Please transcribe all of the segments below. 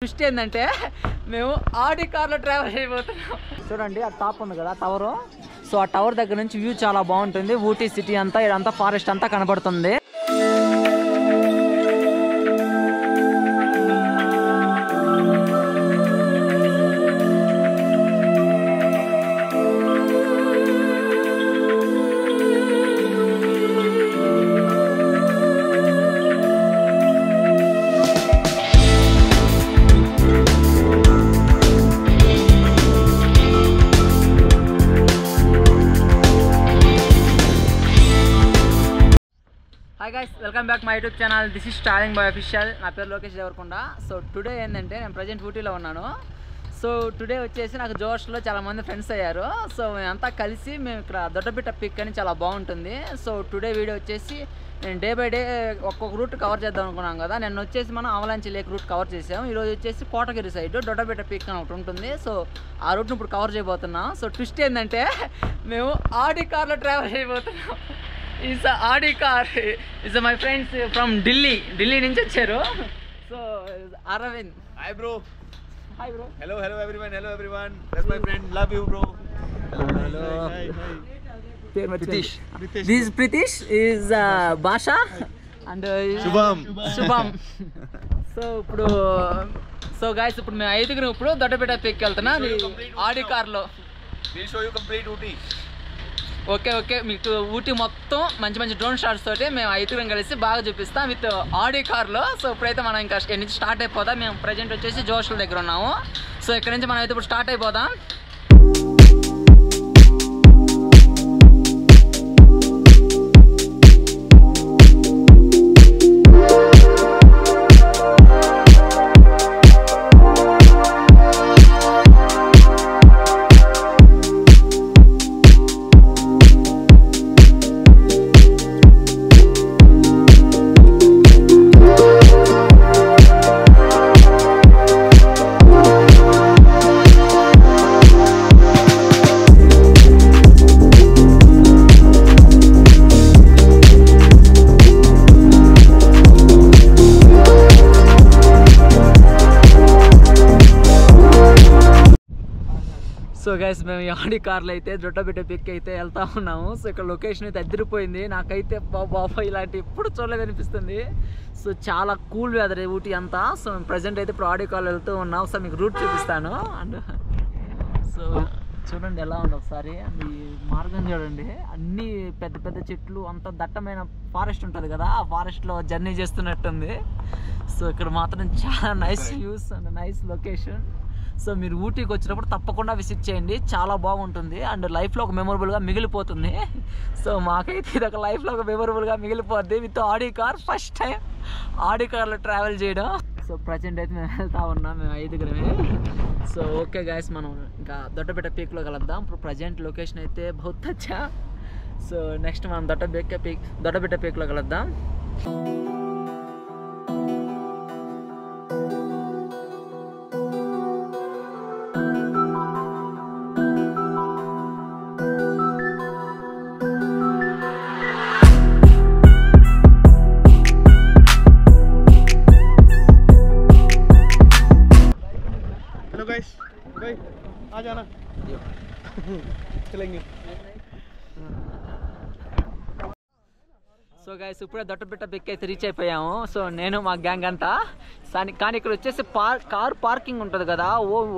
Twist ఏంటంటే మేము ఆడి కార్లో ట్రావెల్ చేయబోతున్నాం. చూడండి ఆ టాప్ ఉంది కదా టవర్. సో ఆ టవర్ దగ్గర నుంచి వ్యూ చాలా బాగుంటుంది. ఊటీ సిటీ అంతా ఇదంతా ఫారెస్ట్ అంతా కనబడుతుంది. Hi guys, welcome back my YouTube channel. This is travelling boy official. నా పేరు లోకేష్ దేవరకొండ. సో టుడే ఏంటంటే నేను ప్రజెంట్ ఊటీలో ఉన్నాను. సో టుడే వచ్చేసి నాకు జోష్లో చాలామంది ఫ్రెండ్స్ అయ్యారు. సో మేమంతా కలిసి మేము ఇక్కడ దొడ్డబిట్ట పిక్ అని చాలా బాగుంటుంది. సో టుడే వీడియో వచ్చేసి నేను డే బై డే ఒక్కొక్క రూట్ కవర్ చేద్దాం అనుకున్నాం కదా. నేను వచ్చేసి మనం అవలాంచి లేక్ రూట్ కవర్ చేసాం. ఈరోజు వచ్చేసి కోటగిరి సైడ్ దొడ్డబిట్ట పిక్ అని ఒకటి ఉంటుంది. సో ఆ రూట్ను ఇప్పుడు కవర్ చేయబోతున్నాం. సో ట్విస్ట్ ఏంటంటే మేము ఆడి కార్లో ట్రావెల్ చేయబోతున్నాం. Is Audi car. Is my friends from Delhi నుంచి వచ్చారు. So Arvind. Hi bro. Hi bro. Hello everyone. That's my friend. Love you bro. Hello. Pritish. This is Pritish. Is Basha and Shubham. So guys, ఇప్పుడు మేము ఐదుగురు ఇప్పుడు దొడ్డపేట pick వెళ్తున్నాం ఆడి కార్లో. We'll show you complete Ooty. Okay మీకు ఊటీ మొత్తం మంచి drone shots తోటి మేము ఐదుగురం కలిసి బాగా చూపిస్తాం విత్ ఆడి కార్లో. సో ఇప్పుడైతే మనం ఇంకా ఇక్కడ నుంచి స్టార్ట్ అయిపోతాం. మేము ప్రజెంట్ వచ్చేసి జోష్ల దగ్గర ఉన్నాము. సో ఇక్కడ నుంచి మనం అయితే ఇప్పుడు స్టార్ట్ అయిపోతాం. సో గైస్ మేము ఆడి కార్లో అయితే దొడ్డబిట్ట పిక్ అయితే వెళ్తా ఉన్నాము. సో ఇక్కడ లొకేషన్ అయితే అదిరిపోయింది. నాకైతే బాబా ఇలాంటి ఎప్పుడు చూడలేదనిపిస్తుంది. సో చాలా కూల్ వెదర్ ఊటీ అంతా. సో మేము ప్రజెంట్ అయితే ఇప్పుడు ఆడి కార్లో వెళ్తూ ఉన్నాం. సో మీకు రూట్ చూపిస్తాను. అండ్ సో చూడండి ఎలా ఉంది ఒకసారి. అండ్ ఈ మార్గం చూడండి, అన్నీ పెద్ద చెట్లు, అంత దట్టమైన ఫారెస్ట్ ఉంటుంది కదా. ఆ ఫారెస్ట్లో జర్నీ చేస్తున్నట్టుంది. సో ఇక్కడ మాత్రం చాలా nice views and nice location. So మీరు ఊటీకి వచ్చినప్పుడు తప్పకుండా విజిట్ చేయండి, చాలా బాగుంటుంది. అండ్ లైఫ్లో ఒక మెమొరబుల్గా మిగిలిపోతుంది. సో మాకైతే ఇది ఒక లైఫ్లో ఒక మెమొరబుల్గా మిగిలిపోద్ది with Audi car. First time Audi కార్లో ట్రావెల్ చేయడం. సో ప్రజెంట్ అయితే మేము వెళ్తా ఉన్నాం, మేము ఐదుగురమే. సో ఓకే గైస్, మనం ఇంకా దొడ్డబిట్ట పీక్లో కలుద్దాం. ఇప్పుడు ప్రజెంట్ లొకేషన్ అయితే బహుత్ అచ్చా. సో నెక్స్ట్ మనం దొడ్డబిట్ట పీక్లో కలుద్దాం. आ जाना चलेंगे. సో గైస్ ఇప్పుడే దొడ్డబిట్ట పిక్ అయితే రీచ్ అయిపోయాము. సో నేను మా గ్యాంగ్ అంతా. కానీ ఇక్కడ వచ్చేసి కార్ పార్కింగ్ ఉంటుంది కదా.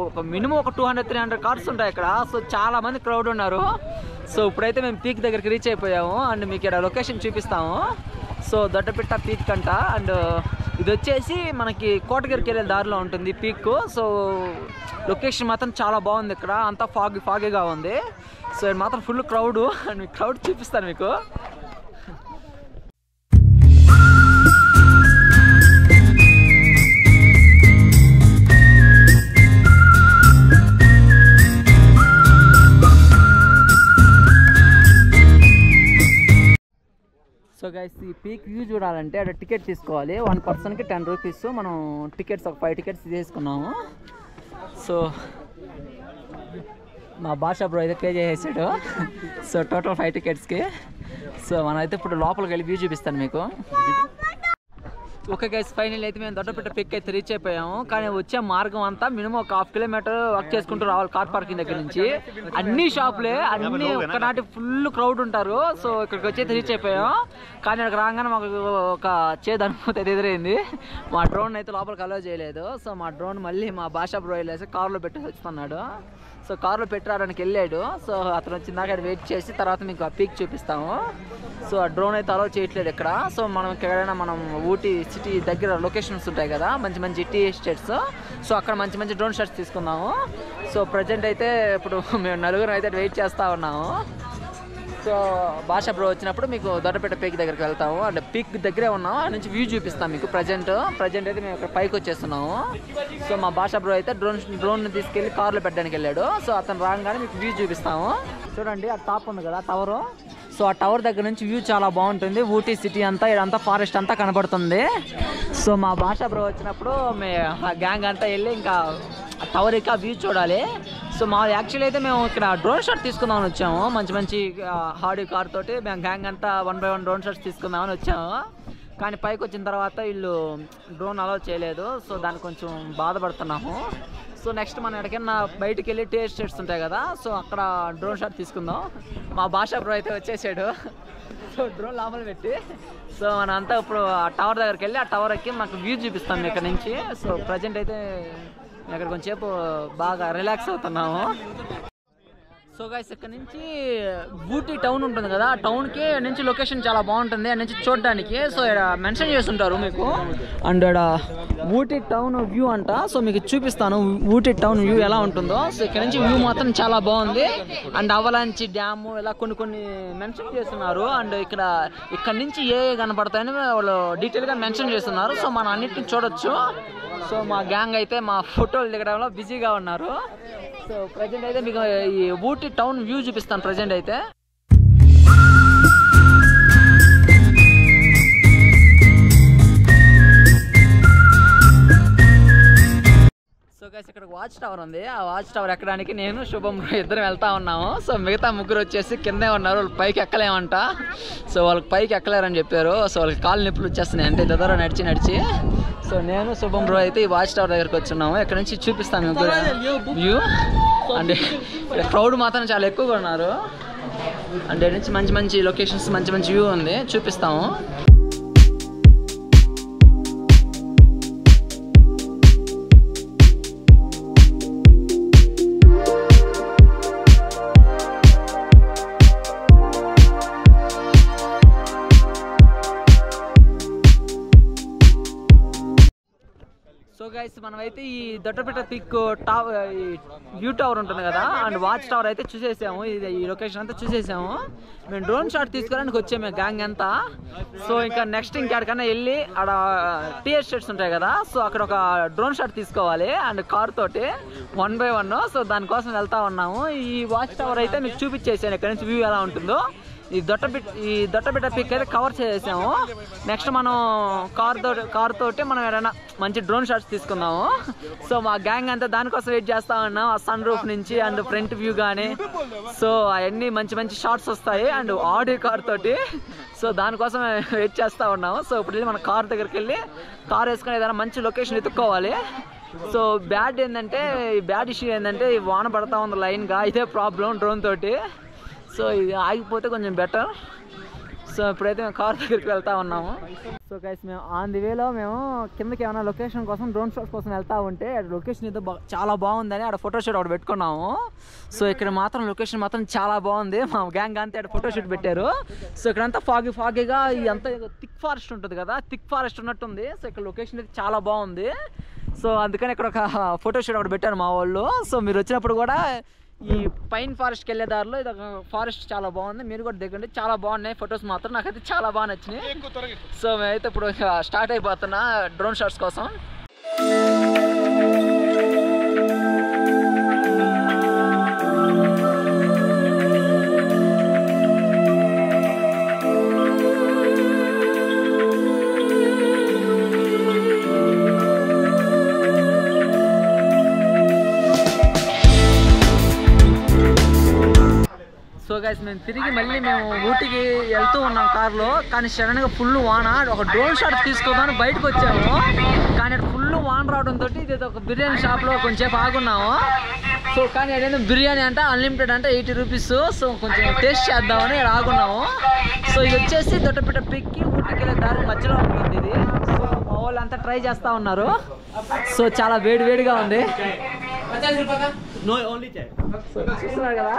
ఒక మినిమం ఒక 200-300 కార్స్ ఉంటాయి ఇక్కడ. సో చాలా మంది క్రౌడ్ ఉన్నారు. సో ఇప్పుడైతే మేము పీక్ దగ్గరికి రీచ్ అయిపోయాము. అండ్ మీకు ఇక్కడ లొకేషన్ చూపిస్తాము. సో దొడ్డబిట్ట పీక్ అంట. అండ్ ఇది వచ్చేసి మనకి కోటగిరికి వెళ్ళే దారిలో ఉంటుంది పీక్. సో లొకేషన్ మాత్రం చాలా బాగుంది. ఇక్కడ అంతా ఫాగీగా ఉంది. సో ఇది మాత్రం ఫుల్ క్రౌడ్. అండ్ మీకు క్రౌడ్ చూపిస్తాను మీకు. సో గైస్ ఈ పీక్ వ్యూ చూడాలంటే అక్కడ టికెట్ తీసుకోవాలి. 1 పర్సన్కి 10 రూపీస్. మనం టికెట్స్ ఒక 5 టికెట్స్ తీసుకున్నాము. సో మా భాష బ్రో అయితే పే చేసేసాడు. So total 5 టికెట్స్కి. సో మనం అయితే ఇప్పుడు లోపలికి వెళ్ళి వ్యూ చూపిస్తాను మీకు. ఓకే గైస్, ఫైనల్ అయితే మేము దొడ్డపేట పిక్ అయితే రీచ్ అయిపోయాము. కానీ వచ్చే మార్గం అంతా మినిమం ఒక 1/2 కిలోమీటర్ వాక్ చేసుకుంటూ రావాలి కార్ పార్కింగ్ దగ్గర నుంచి. అన్ని షాపులే, అన్ని ఒక్కనాటి ఫుల్ క్రౌడ్ ఉంటారు. సో ఇక్కడికి వచ్చి రీచ్ అయిపోయాం. కానీ అక్కడికి రాగానే మాకు ఒక చేదు అనుభూతి అయితే ఎదురైంది. మా డ్రోన్ అయితే లోపలికి అలో చేయలేదు. సో మా డ్రోన్ మళ్ళీ మా భాషా బ్రో వెళ్ళేసి కార్లో పెట్టేసి వస్తున్నాడు. సో కార్లో పెట్టడానికి వెళ్ళాడు. సో అతను వచ్చిన దాకా వెయిట్ చేసి తర్వాత మీకు ఆ పీక్ చూపిస్తాము. సో ఆ డ్రోన్ అయితే అలో చేయట్లేదు ఇక్కడ. సో మనం ఎక్కడైనా మనం ఊటీ సిటీ దగ్గర లొకేషన్స్ ఉంటాయి కదా, మంచి మంచి టీ ఎస్టేట్స్. సో అక్కడ మంచి మంచి డ్రోన్ షాట్స్ తీసుకున్నాము. సో ప్రజెంట్ అయితే ఇప్పుడు మేము నలుగురు అయితే వెయిట్ చేస్తూ ఉన్నాము. సో భాషా బ్రో వచ్చినప్పుడు మీకు దొడ్డపేట పీక్ దగ్గరికి వెళ్తాము. అంటే పీక్ దగ్గరే ఉన్నాము, ఆ నుంచి వ్యూ చూపిస్తాం మీకు. ప్రజెంట్ అయితే మేము ఇక్కడ పైకి వచ్చేస్తున్నాము. సో మా భాషా బ్రో అయితే డ్రోన్ తీసుకెళ్ళి కార్లో పెట్టడానికి వెళ్ళాడు. సో అతను రాగానే మీకు వ్యూ చూపిస్తాము. చూడండి ఆ టాప్ ఉంది కదా టవరు. సో ఆ టవర్ దగ్గర నుంచి వ్యూ చాలా బాగుంటుంది. ఊటీ సిటీ అంతా ఇదంతా ఫారెస్ట్ అంతా కనబడుతుంది. సో మా భాషా బ్రో వచ్చినప్పుడు ఆ గ్యాంగ్ అంతా వెళ్ళి ఇంకా టవర్ ఎక్కి వ్యూ చూడాలి. సో మా యాక్చువల్లీ అయితే మేము ఇక్కడ డ్రోన్ షాట్ తీసుకుందామని వచ్చాము. మంచి మంచి హాడీ కార్ తోటి మేము గ్యాంగ్ అంతా 1 by 1 డ్రోన్ షాట్స్ తీసుకుందామని వచ్చాము. కానీ పైకి వచ్చిన తర్వాత వీళ్ళు డ్రోన్ అలౌ చేయలేదు. సో దానికి కొంచెం బాధపడుతున్నాము. సో నెక్స్ట్ మనం ఎక్కడికైనా బయటికి వెళ్ళి టీ ఎస్టేట్స్ ఉంటాయి కదా, సో అక్కడ డ్రోన్ షాట్ తీసుకుందాం. మా భాషా బ్రో అయితే వచ్చేసాడు. సో డ్రోన్ లోపల పెట్టి సో మనం అంతా ఇప్పుడు ఆ టవర్ దగ్గరికి వెళ్ళి ఆ టవర్ ఎక్కి మాకు వ్యూ చూపిస్తాం ఇక్కడ నుంచి. సో ప్రజెంట్ అయితే ఇక్కడ కొంచెంసేపు బాగా రిలాక్స్ అవుతున్నాము. సో గైస్, ఇక్కడ నుంచి ఊటీ టౌన్ ఉంటుంది కదా, ఆ టౌన్కి నుంచి లొకేషన్ చాలా బాగుంటుంది అక్కడ నుంచి చూడడానికి. సో ఇక్కడ మెన్షన్ చేస్తుంటారు మీకు. అండ్ ఇక్కడ ఊటీ టౌన్ వ్యూ అంట. సో మీకు చూపిస్తాను ఊటీ టౌన్ వ్యూ ఎలా ఉంటుందో. సో ఇక్కడ నుంచి వ్యూ మాత్రం చాలా బాగుంది. అండ్ అవలాంచి డ్యాము ఇలా కొన్ని మెన్షన్ చేస్తున్నారు. అండ్ ఇక్కడ నుంచి ఏ కనపడతాయని వాళ్ళు డీటెయిల్గా మెన్షన్ చేస్తున్నారు. సో మనం అన్నిటిని చూడొచ్చు. సో మా గ్యాంగ్ అయితే మా ఫోటోలు దిగడంలో బిజీగా ఉన్నారు. సో ప్రజెంట్ అయితే మీకు ఈ ఊటీ టౌన్ వ్యూ చూపిస్తాను ప్రజెంట్ అయితే. సో గైస్, ఇక్కడ వాచ్ టవర్ ఉంది. ఆ వాచ్ టవర్ ఎక్కడానికి నేను శుభం ఇద్దరం వెళ్తా ఉన్నాము. సో మిగతా ముగ్గురు వచ్చేసి కిందే ఉన్నారు. వాళ్ళు పైకి ఎక్కలేమంట. సో వాళ్ళకి పైకి ఎక్కలేరని చెప్పారు. సో వాళ్ళకి కాళ్ళు నొప్పులు వచ్చేస్తున్నాయి అంటే దగ్గర నడిచి. సో నేను శుభం బ్రో అయితే ఈ వాచ్ టవర్ దగ్గరికి వచ్చున్నాము. ఇక్కడ నుంచి చూపిస్తాను ముగ్గురు వ్యూ. అంటే ఇక్కడ క్రౌడ్ మాత్రం చాలా ఎక్కువగా ఉన్నారు. అంటే నుంచి మంచి మంచి లొకేషన్స్ మంచి మంచి వ్యూ ఉంది, చూపిస్తాము. సో గైస్, మనమైతే ఈ దొడ్డపేట పిక్ వ్యూ టవర్ ఉంటుంది కదా అండ్ వాచ్ టవర్ అయితే చూసేసాము. ఈ లొకేషన్ అంతా చూసేసాము. మేము డ్రోన్ షాట్ తీసుకోవడానికి వచ్చాము గ్యాంగ్ అంతా. సో ఇంకా నెక్స్ట్ ఇంకెక్కడికైనా వెళ్ళి అక్కడ టీ ఎస్టేట్స్ ఉంటాయి కదా, సో అక్కడ ఒక డ్రోన్ షాట్ తీసుకోవాలి అండ్ కార్ తోటి 1 by 1. సో దానికోసం వెళ్తా ఉన్నాము. ఈ వాచ్ టవర్ అయితే మీకు చూపించేసాను ఇక్కడ నుంచి వ్యూ ఎలా ఉంటుందో. ఈ దొట్టబిట్ట పిక్ అయితే కవర్ చేసాము. నెక్స్ట్ మనం కార్ తోటి మనం ఏదైనా మంచి డ్రోన్ షాట్స్ తీసుకుందాము. సో మా గ్యాంగ్ అంతా దానికోసం వెయిట్ చేస్తా ఉన్నాం. ఆ సన్ రూఫ్ నుంచి అండ్ ఫ్రంట్ వ్యూ కానీ సో అవన్నీ మంచి మంచి షాట్స్ వస్తాయి అండ్ ఆడి కార్ తోటి. సో దానికోసం వెయిట్ చేస్తూ ఉన్నాము. సో ఇప్పుడు మన కార్ దగ్గరికి వెళ్ళి కార్ వేసుకొని ఏదైనా మంచి లొకేషన్ ఎత్తుక్కోవాలి. సో బ్యాడ్ ఇష్యూ ఏంటంటే ఈ వాన పడతా ఉంది లైన్గా, ఇదే ప్రాబ్లం డ్రోన్ తోటి. సో ఇది ఆగిపోతే కొంచెం బెటర్. సో ఇప్పుడైతే మేము కార్ దగ్గరికి వెళ్తా ఉన్నాము. సో గైస్, మేము ఆన్ ది వేలో మేము కిందకి ఏమైనా లొకేషన్ కోసం డ్రోన్ షాట్ కోసం వెళ్తా ఉంటే లొకేషన్ అయితే చాలా బాగుందని ఆడ ఫోటోషూట్ ఒకటి పెట్టుకున్నాము. సో ఇక్కడ మాత్రం లొకేషన్ మాత్రం చాలా బాగుంది. మా గ్యాంగ్ అంతా ఆడ ఫోటోషూట్ పెట్టారు. సో ఇక్కడంతా ఫాగీగా ఇదంతా థిక్ ఫారెస్ట్ ఉంటుంది కదా, థిక్ ఫారెస్ట్ ఉన్నట్టుంది. సో ఇక్కడ లొకేషన్ అయితే చాలా బాగుంది. సో అందుకని ఇక్కడ ఒక ఫోటోషూట్ ఒకటి పెట్టారు మా వాళ్ళు. సో మీరు వచ్చినప్పుడు కూడా ఈ పైన్ ఫారెస్ట్కి వెళ్ళే దారిలో ఇది ఒక ఫారెస్ట్ చాలా బాగుంది, మీరు కూడా దిగండి. చాలా బాగున్నాయి ఫొటోస్ మాత్రం, నాకైతే చాలా బాగా నచ్చినాయి. సో మేమైతే ఇప్పుడు స్టార్ట్ అయిపోతున్నా డ్రోన్ షాట్స్ కోసం. సో గైస్ మేము తిరిగి మళ్ళీ మేము ఊటీకి వెళ్తూ ఉన్నాం కార్లో, కానీ సడన్గా ఫుల్ వాన. ఒక డ్రోన్ షాట్ తీసుకోదామని బయటకు వచ్చాము, కానీ ఫుల్ వాన రావడంతో ఇది ఒక బిర్యానీ షాప్లో కొంచెంసేపు ఆగున్నాము. సో కానీ అదేంటో బిర్యానీ అంటే అన్లిమిటెడ్ అంటే 80 రూపీస్. సో కొంచెం టేస్ట్ చేద్దామని ఇక్కడ ఆగున్నాము. సో ఇది వచ్చేసి దొడ్డపేట పిక్కి ఊటీకి వెళ్ళే దారి మధ్యలో ఉంటుంది ఇది. సో మా వాళ్ళు అంతా ట్రై చేస్తూ ఉన్నారు. సో చాలా వేడిగా ఉంది. No, only chai. సో చూస్తున్నారు కదా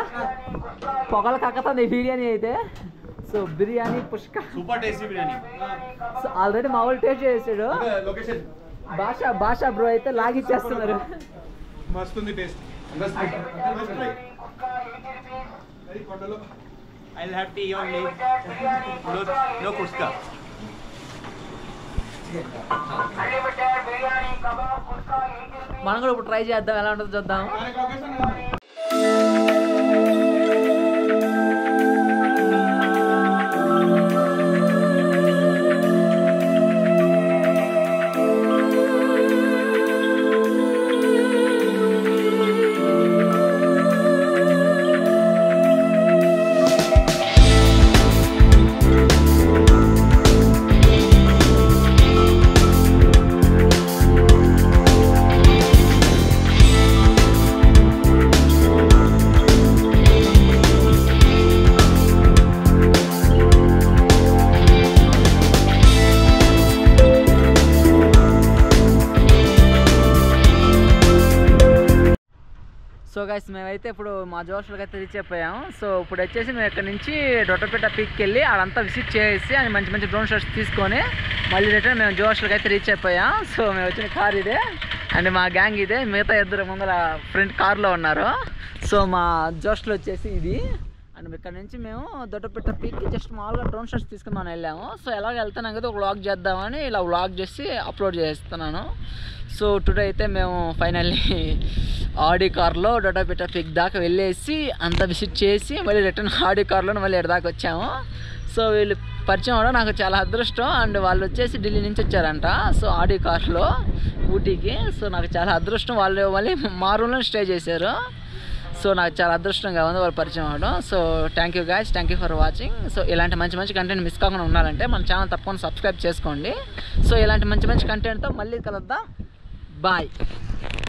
పొగలు కక్కుతుంది బిర్యానీ అయితే. సో బిర్యానీ పుష్క Super tasty biryani. So already మా వాళ్ళు టేస్ట్ చేసాడు. Location. భాష బ్రో అయితే లాగిచ్చేస్తున్నారు. Mast undi taste. I'll have tea only. No kuska. మనం కూడా ఇప్పుడు ట్రై చేద్దాం, ఎలా ఉంటుందో చూద్దాం. సో గైస్ మేమైతే ఇప్పుడు మా జోష్లకి అయితే రీచ్ అయిపోయాం. సో ఇప్పుడు వచ్చేసి మేము ఇక్కడ నుంచి దొడ్డపేట పీక్కి వెళ్ళి అదంతా విజిట్ చేసి అని మంచి డ్రోన్ షాట్స్ తీసుకొని మళ్ళీ రిటర్న్ మేము జోష్లకి అయితే రీచ్ అయిపోయాం. సో మేము వచ్చిన కార్ ఇదే అండ్ మా గ్యాంగ్ ఇదే, మిగతా ఇద్దరు ముందర ఫ్రంట్ కార్లో ఉన్నారు. సో మా జోష్లో వచ్చేసి ఇది. అండ్ ఇక్కడ నుంచి మేము దొడ్డపేట పీక్కి జస్ట్ మామూలుగా డ్రోన్ షాట్స్ తీసుకుందామని వెళ్ళాము. సో ఎలాగ వెళ్తున్నాం కదా ఒక వ్లాగ్ చేద్దామని ఇలా వ్లాగ్ చేసి అప్లోడ్ చేస్తున్నాను. సో టుడే అయితే మేము ఫైనల్లీ ఆడి కార్లో దొడ్డపేట పీక్ దాకా వెళ్ళేసి అంతా విజిట్ చేసి మళ్ళీ రిటర్న్ ఆడి కార్లో మళ్ళీ ఎక్కడ దాకా వచ్చాము. సో వీళ్ళు పరిచయం అవడం నాకు చాలా అదృష్టం. అండ్ వాళ్ళు వచ్చేసి ఢిల్లీ నుంచి వచ్చారంట. సో ఆడి కార్లో ఊటీకి. సో నాకు చాలా అదృష్టం, వాళ్ళు మళ్ళీ మా రూమ్లో స్టే చేశారు. సో నాకు చాలా అదృష్టంగా ఉంది వాళ్ళు పరిచయం అవ్వడం. So thank you guys, thank you for watching. So ఇలాంటి మంచి కంటెంట్ మిస్ కాకుండా ఉండాలంటే మన ఛానల్ తప్పకుండా సబ్స్క్రైబ్ చేసుకోండి. సో ఇలాంటి మంచి కంటెంట్తో మళ్ళీ కలుద్దాం. బాయ్.